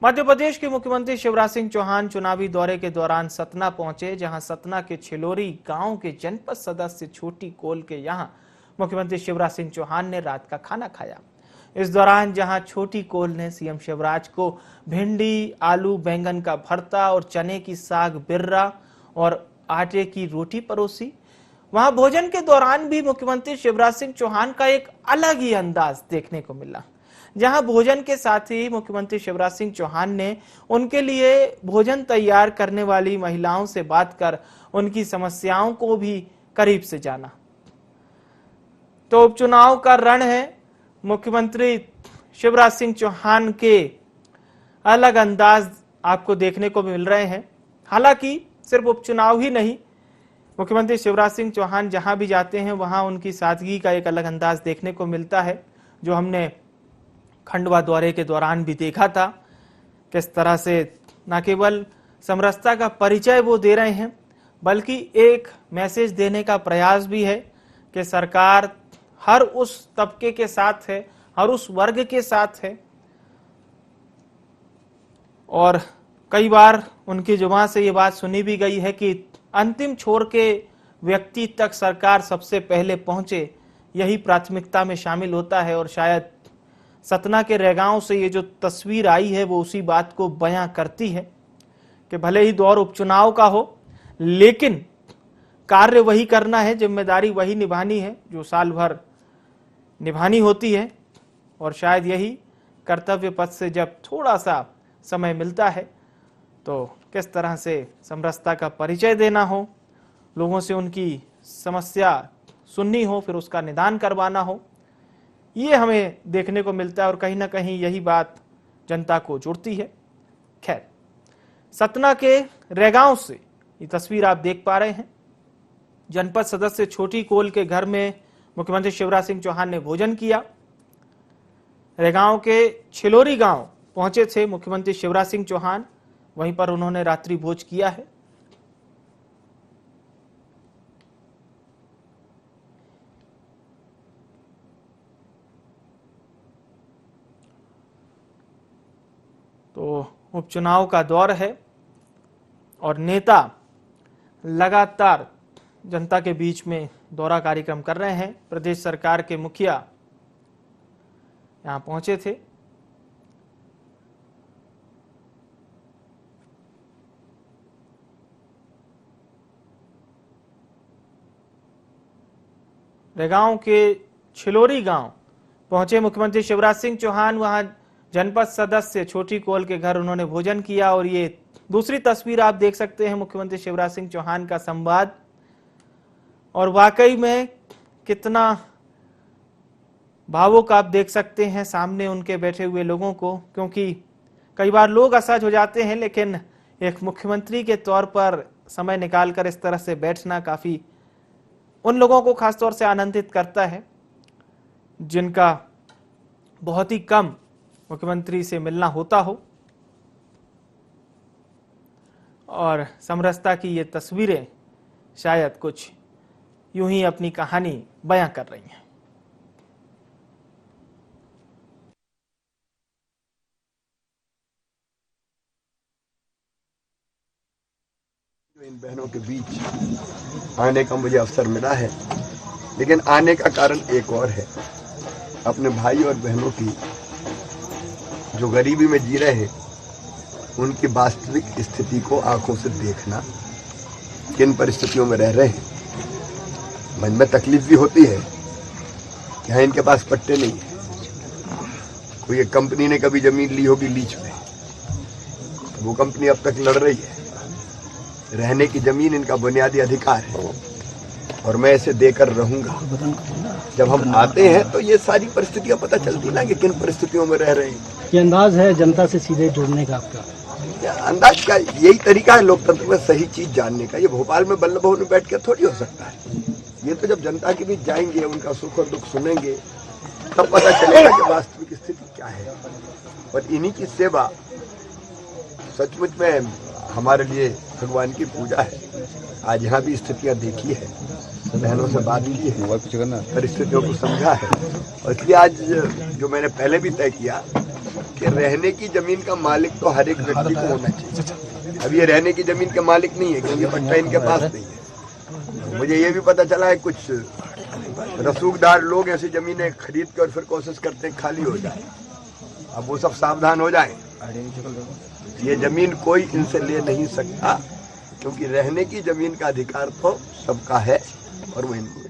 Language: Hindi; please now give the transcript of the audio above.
मध्य प्रदेश के मुख्यमंत्री शिवराज सिंह चौहान चुनावी दौरे के दौरान सतना पहुंचे, जहां सतना के छिलोरी गांव के जनपद सदस्य छोटी कोल के यहां मुख्यमंत्री शिवराज सिंह चौहान ने रात का खाना खाया। इस दौरान जहां छोटी कोल ने सीएम शिवराज को भिंडी, आलू, बैंगन का भरता और चने की साग बिर्रा और आटे की रोटी परोसी, वहां भोजन के दौरान भी मुख्यमंत्री शिवराज सिंह चौहान का एक अलग ही अंदाज देखने को मिला। जहां भोजन के साथ ही मुख्यमंत्री शिवराज सिंह चौहान ने उनके लिए भोजन तैयार करने वाली महिलाओं से बात कर उनकी समस्याओं को भी करीब से जाना। तो उपचुनाव का रण है, मुख्यमंत्री शिवराज सिंह चौहान के अलग अंदाज आपको देखने को मिल रहे हैं। हालांकि सिर्फ उपचुनाव ही नहीं, मुख्यमंत्री शिवराज सिंह चौहान जहां भी जाते हैं वहां उनकी सादगी का एक अलग अंदाज देखने को मिलता है, जो हमने खंडवा दौरे के दौरान भी देखा था। किस तरह से न केवल समरसता का परिचय वो दे रहे हैं, बल्कि एक मैसेज देने का प्रयास भी है कि सरकार हर उस तबके के साथ है, हर उस वर्ग के साथ है। और कई बार उनकी जुबान से ये बात सुनी भी गई है कि अंतिम छोर के व्यक्ति तक सरकार सबसे पहले पहुंचे, यही प्राथमिकता में शामिल होता है। और शायद सतना के रैगांव से ये जो तस्वीर आई है वो उसी बात को बयां करती है कि भले ही दौर उपचुनाव का हो, लेकिन कार्य वही करना है, जिम्मेदारी वही निभानी है जो साल भर निभानी होती है। और शायद यही कर्तव्य पथ से जब थोड़ा सा समय मिलता है तो किस तरह से समरसता का परिचय देना हो, लोगों से उनकी समस्या सुननी हो, फिर उसका निदान करवाना हो, ये हमें देखने को मिलता है। और कहीं ना कहीं यही बात जनता को जुड़ती है। खैर, सतना के रैगांव से ये तस्वीर आप देख पा रहे हैं। जनपद सदस्य छोटी कोल के घर में मुख्यमंत्री शिवराज सिंह चौहान ने भोजन किया। रैगांव के छिलोरी गांव पहुंचे थे मुख्यमंत्री शिवराज सिंह चौहान, वहीं पर उन्होंने रात्रि भोज किया है। तो उपचुनाव का दौर है और नेता लगातार जनता के बीच में दौरा कार्यक्रम कर रहे हैं। प्रदेश सरकार के मुखिया यहां पहुंचे थे। रैगांव के छिलोरी गांव पहुंचे मुख्यमंत्री शिवराज सिंह चौहान, वहां जनपद सदस्य छोटी कोल के घर उन्होंने भोजन किया। और ये दूसरी तस्वीर आप देख सकते हैं मुख्यमंत्री शिवराज सिंह चौहान का संवाद। और वाकई में कितना भावुक आप देख सकते हैं सामने उनके बैठे हुए लोगों को, क्योंकि कई बार लोग असहज हो जाते हैं, लेकिन एक मुख्यमंत्री के तौर पर समय निकालकर इस तरह से बैठना काफी उन लोगों को खासतौर से आनंदित करता है जिनका बहुत ही कम मुख्यमंत्री से मिलना होता हो। और समरसता की ये तस्वीरें शायद कुछ यूं ही अपनी कहानी बयां कर रही हैं। इन बहनों के बीच आने का मुझे अवसर मिला है, लेकिन आने का कारण एक और है। अपने भाई और बहनों की जो गरीबी में जी रहे हैं उनकी वास्तविक स्थिति को आंखों से देखना, किन परिस्थितियों में रह रहे हैं। मन में तकलीफ भी होती है कि हाँ, इनके पास पट्टे नहीं है, कोई एक कंपनी ने कभी जमीन ली होगी लीज पे, वो कंपनी अब तक लड़ रही है। रहने की जमीन इनका बुनियादी अधिकार है और मैं इसे देकर रहूंगा। जब हम आते हैं तो ये सारी परिस्थितियां पता चलती ना कि किन परिस्थितियों में रह रहे हैं। ये अंदाज है जनता से सीधे जुड़ने का आपका? अंदाज का यही तरीका है लोकतंत्र में सही चीज जानने का। ये भोपाल में बल्लभ भवन में बैठ के थोड़ी हो सकता है। ये तो जब जनता के बीच जाएंगे, उनका सुख और दुख सुनेंगे, तब पता चलेगा कि वास्तविक स्थिति क्या है। और इन्हीं की सेवा सचमुच में हमारे लिए भगवान की पूजा है। आज यहाँ भी स्थितियाँ देखी है, बहनों से बात की है, परिस्थितियों को समझा है। और इसलिए आज जो मैंने पहले भी तय किया कि रहने की जमीन का मालिक तो हर एक व्यक्ति को होना चाहिए। अब ये रहने की जमीन के मालिक नहीं है क्योंकि पट्टा इनके पास नहीं है। मुझे ये भी पता चला है कुछ रसूखदार लोग ऐसी जमीनें खरीद के और फिर कोशिश करते हैं खाली हो जाए। अब वो सब सावधान हो जाए। ये जमीन कोई इनसे ले नहीं सकता क्योंकि रहने की जमीन का अधिकार तो सबका है और वो इनको